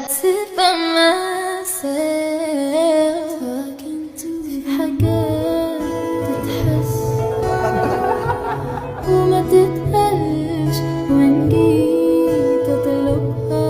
sit by myself talking to في حاجات تتحس وما تتقالش وإن جيت أطلبها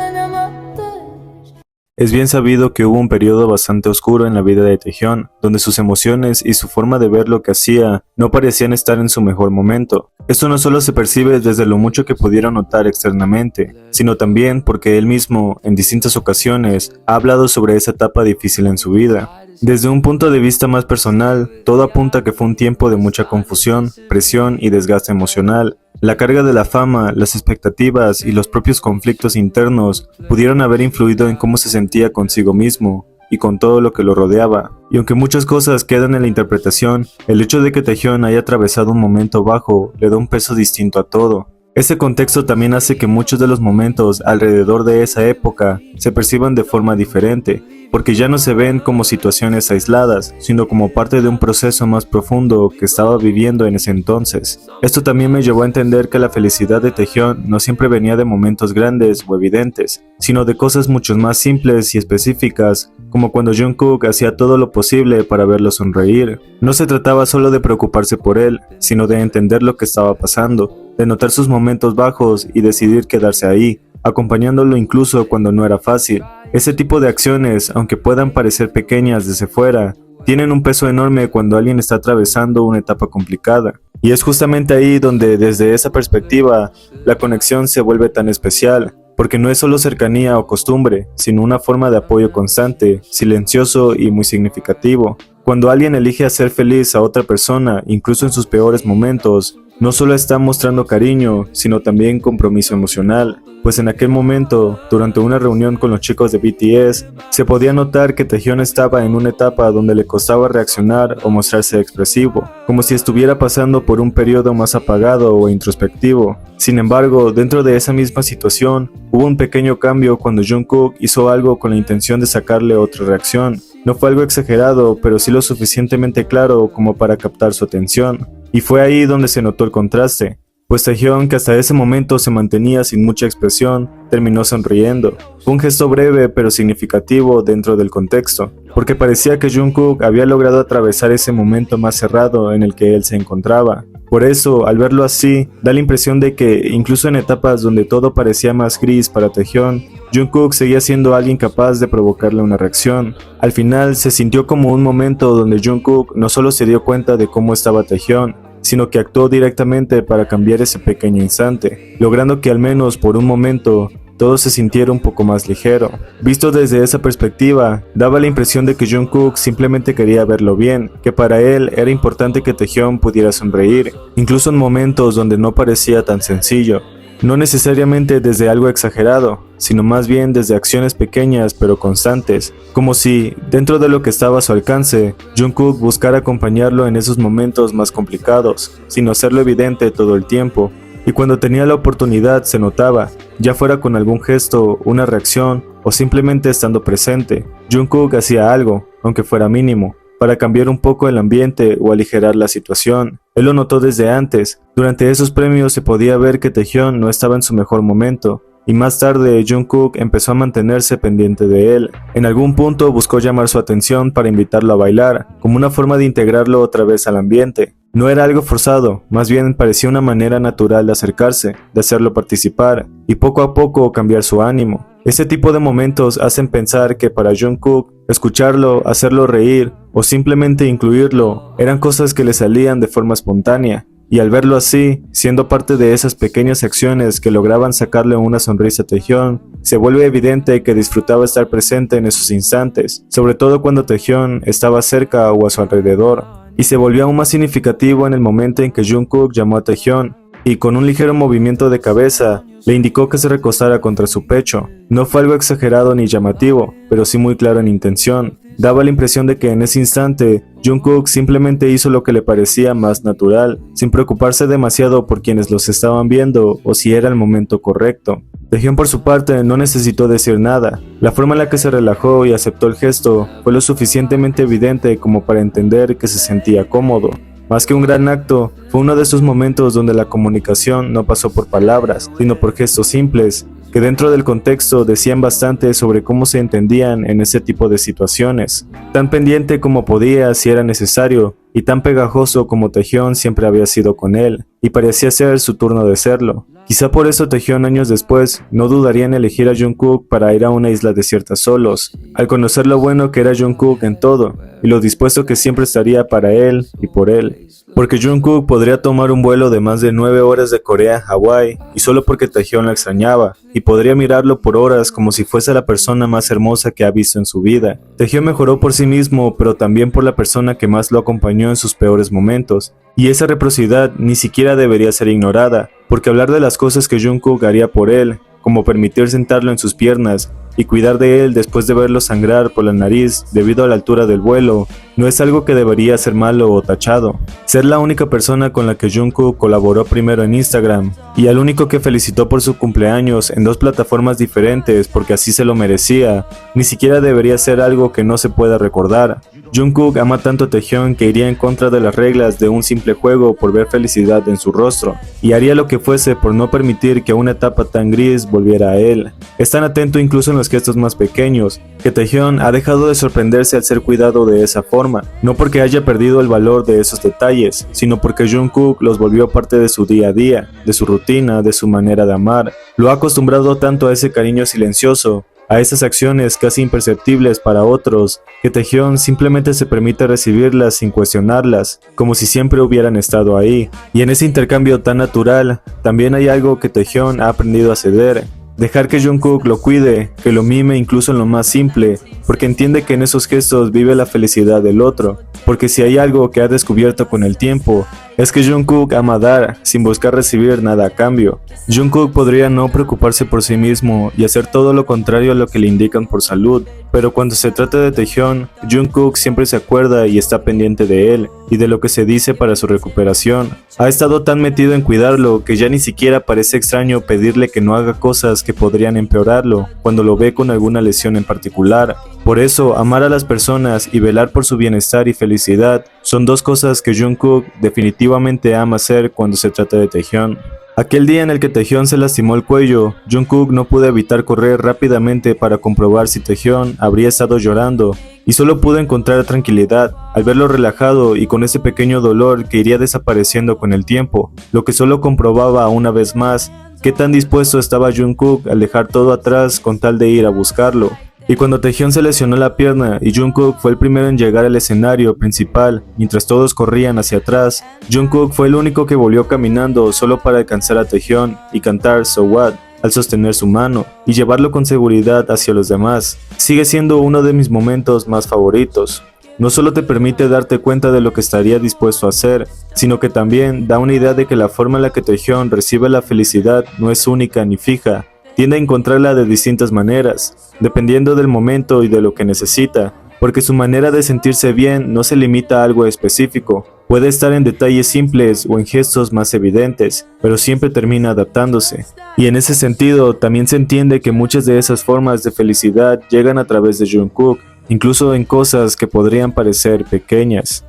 أنا ما أقدرش. Es bien sabido que hubo un periodo bastante oscuro en la vida de Taehyun, donde sus emociones y su forma de ver lo que hacía no parecían estar en su mejor momento. Esto no solo se percibe desde lo mucho que pudieron notar externamente, sino también porque él mismo, en distintas ocasiones, ha hablado sobre esa etapa difícil en su vida. Desde un punto de vista más personal, todo apunta a que fue un tiempo de mucha confusión, presión y desgaste emocional. La carga de la fama, las expectativas y los propios conflictos internos pudieron haber influido en cómo se sentía consigo mismo y con todo lo que lo rodeaba. Y aunque muchas cosas quedan en la interpretación, el hecho de que Taehyun haya atravesado un momento bajo le da un peso distinto a todo. Ese contexto también hace que muchos de los momentos alrededor de esa época se perciban de forma diferente, porque ya no se ven como situaciones aisladas, sino como parte de un proceso más profundo que estaba viviendo en ese entonces. Esto también me llevó a entender que la felicidad de Taehyun no siempre venía de momentos grandes o evidentes, sino de cosas mucho más simples y específicas, como cuando Jungkook hacía todo lo posible para verlo sonreír. No se trataba solo de preocuparse por él, sino de entender lo que estaba pasando, de notar sus momentos bajos y decidir quedarse ahí, acompañándolo incluso cuando no era fácil. Ese tipo de acciones, aunque puedan parecer pequeñas desde fuera, tienen un peso enorme cuando alguien está atravesando una etapa complicada. Y es justamente ahí donde, desde esa perspectiva, la conexión se vuelve tan especial, porque no es solo cercanía o costumbre, sino una forma de apoyo constante, silencioso y muy significativo. Cuando alguien elige hacer feliz a otra persona, incluso en sus peores momentos, no solo está mostrando cariño, sino también compromiso emocional, pues en aquel momento, durante una reunión con los chicos de BTS, se podía notar que Taehyun estaba en una etapa donde le costaba reaccionar o mostrarse expresivo, como si estuviera pasando por un periodo más apagado o introspectivo. Sin embargo, dentro de esa misma situación, hubo un pequeño cambio cuando Jungkook hizo algo con la intención de sacarle otra reacción. No fue algo exagerado, pero sí lo suficientemente claro como para captar su atención. Y fue ahí donde se notó el contraste, pues Taehyun, que hasta ese momento se mantenía sin mucha expresión, terminó sonriendo. Fue un gesto breve pero significativo dentro del contexto, porque parecía que Jungkook había logrado atravesar ese momento más cerrado en el que él se encontraba. Por eso, al verlo así, da la impresión de que, incluso en etapas donde todo parecía más gris para Taehyun, Jungkook seguía siendo alguien capaz de provocarle una reacción. Al final, se sintió como un momento donde Jungkook no solo se dio cuenta de cómo estaba Taehyun, sino que actuó directamente para cambiar ese pequeño instante, logrando que al menos por un momento todo se sintiera un poco más ligero. Visto desde esa perspectiva, daba la impresión de que Jungkook simplemente quería verlo bien, que para él era importante que Taehyun pudiera sonreír, incluso en momentos donde no parecía tan sencillo. No necesariamente desde algo exagerado, sino más bien desde acciones pequeñas pero constantes, como si, dentro de lo que estaba a su alcance, Jungkook buscara acompañarlo en esos momentos más complicados, sin hacerlo evidente todo el tiempo, y cuando tenía la oportunidad se notaba, ya fuera con algún gesto, una reacción o simplemente estando presente. Jungkook hacía algo, aunque fuera mínimo, para cambiar un poco el ambiente o aligerar la situación. Él lo notó desde antes. Durante esos premios se podía ver que Taehyun no estaba en su mejor momento, y más tarde Jungkook empezó a mantenerse pendiente de él. En algún punto buscó llamar su atención para invitarlo a bailar, como una forma de integrarlo otra vez al ambiente. No era algo forzado, más bien parecía una manera natural de acercarse, de hacerlo participar, y poco a poco cambiar su ánimo. Ese tipo de momentos hacen pensar que para Jungkook, escucharlo, hacerlo reír o simplemente incluirlo eran cosas que le salían de forma espontánea, y al verlo así, siendo parte de esas pequeñas acciones que lograban sacarle una sonrisa a Taehyun, se vuelve evidente que disfrutaba estar presente en esos instantes, sobre todo cuando Taehyun estaba cerca o a su alrededor, y se volvió aún más significativo en el momento en que Jungkook llamó a Taehyun, y con un ligero movimiento de cabeza, le indicó que se recostara contra su pecho. No fue algo exagerado ni llamativo, pero sí muy claro en intención. Daba la impresión de que en ese instante, Jungkook simplemente hizo lo que le parecía más natural, sin preocuparse demasiado por quienes los estaban viendo o si era el momento correcto. Taehyun por su parte no necesitó decir nada. La forma en la que se relajó y aceptó el gesto fue lo suficientemente evidente como para entender que se sentía cómodo. Más que un gran acto, fue uno de esos momentos donde la comunicación no pasó por palabras, sino por gestos simples, que dentro del contexto decían bastante sobre cómo se entendían en ese tipo de situaciones. Tan pendiente como podía si era necesario, y tan pegajoso como Taehyung siempre había sido con él, y parecía ser su turno de serlo. Quizá por eso Taehyung años después no dudaría en elegir a Jungkook para ir a una isla desierta solos, al conocer lo bueno que era Jungkook en todo, y lo dispuesto que siempre estaría para él y por él. Porque Jungkook podría tomar un vuelo de más de 9 horas de Corea a Hawái, y solo porque Taehyung la extrañaba, y podría mirarlo por horas como si fuese la persona más hermosa que ha visto en su vida. Taehyung mejoró por sí mismo, pero también por la persona que más lo acompañó en sus peores momentos, y esa reciprocidad ni siquiera debería ser ignorada, porque hablar de las cosas que Jungkook haría por él, como permitir sentarlo en sus piernas y cuidar de él después de verlo sangrar por la nariz debido a la altura del vuelo, no es algo que debería ser malo o tachado. Ser la única persona con la que Jungkook colaboró primero en Instagram, y al único que felicitó por su cumpleaños en 2 plataformas diferentes porque así se lo merecía, ni siquiera debería ser algo que no se pueda recordar. Jungkook ama tanto a Taehyung que iría en contra de las reglas de un simple juego por ver felicidad en su rostro, y haría lo que fuese por no permitir que una etapa tan gris volviera a él. Es tan atento incluso en los gestos más pequeños, que Taehyung ha dejado de sorprenderse al ser cuidado de esa forma, no porque haya perdido el valor de esos detalles, sino porque Jungkook los volvió parte de su día a día, de su rutina, de su manera de amar. Lo ha acostumbrado tanto a ese cariño silencioso, a esas acciones casi imperceptibles para otros, que Taehyung simplemente se permite recibirlas sin cuestionarlas, como si siempre hubieran estado ahí. Y en ese intercambio tan natural, también hay algo que Taehyung ha aprendido a ceder. Dejar que Jungkook lo cuide, que lo mime incluso en lo más simple, porque entiende que en esos gestos vive la felicidad del otro. Porque si hay algo que ha descubierto con el tiempo, es que Jungkook ama dar, sin buscar recibir nada a cambio. Jungkook podría no preocuparse por sí mismo y hacer todo lo contrario a lo que le indican por salud, pero cuando se trata de Taehyung, Jungkook siempre se acuerda y está pendiente de él, y de lo que se dice para su recuperación. Ha estado tan metido en cuidarlo que ya ni siquiera parece extraño pedirle que no haga cosas que podrían empeorarlo, cuando lo ve con alguna lesión en particular. Por eso, amar a las personas y velar por su bienestar y felicidad son 2 cosas que Jungkook definitivamente ama hacer cuando se trata de Taehyung. Aquel día en el que Taehyung se lastimó el cuello, Jungkook no pudo evitar correr rápidamente para comprobar si Taehyung habría estado llorando, y solo pudo encontrar tranquilidad al verlo relajado y con ese pequeño dolor que iría desapareciendo con el tiempo, lo que solo comprobaba una vez más qué tan dispuesto estaba Jungkook a dejar todo atrás con tal de ir a buscarlo. Y cuando Taehyung se lesionó la pierna y Jungkook fue el primero en llegar al escenario principal mientras todos corrían hacia atrás, Jungkook fue el único que volvió caminando solo para alcanzar a Taehyung y cantar So What al sostener su mano y llevarlo con seguridad hacia los demás. Sigue siendo uno de mis momentos más favoritos. No solo te permite darte cuenta de lo que estaría dispuesto a hacer, sino que también da una idea de que la forma en la que Taehyung recibe la felicidad no es única ni fija. Tiende a encontrarla de distintas maneras, dependiendo del momento y de lo que necesita, porque su manera de sentirse bien no se limita a algo específico, puede estar en detalles simples o en gestos más evidentes, pero siempre termina adaptándose. Y en ese sentido, también se entiende que muchas de esas formas de felicidad llegan a través de Jungkook, incluso en cosas que podrían parecer pequeñas.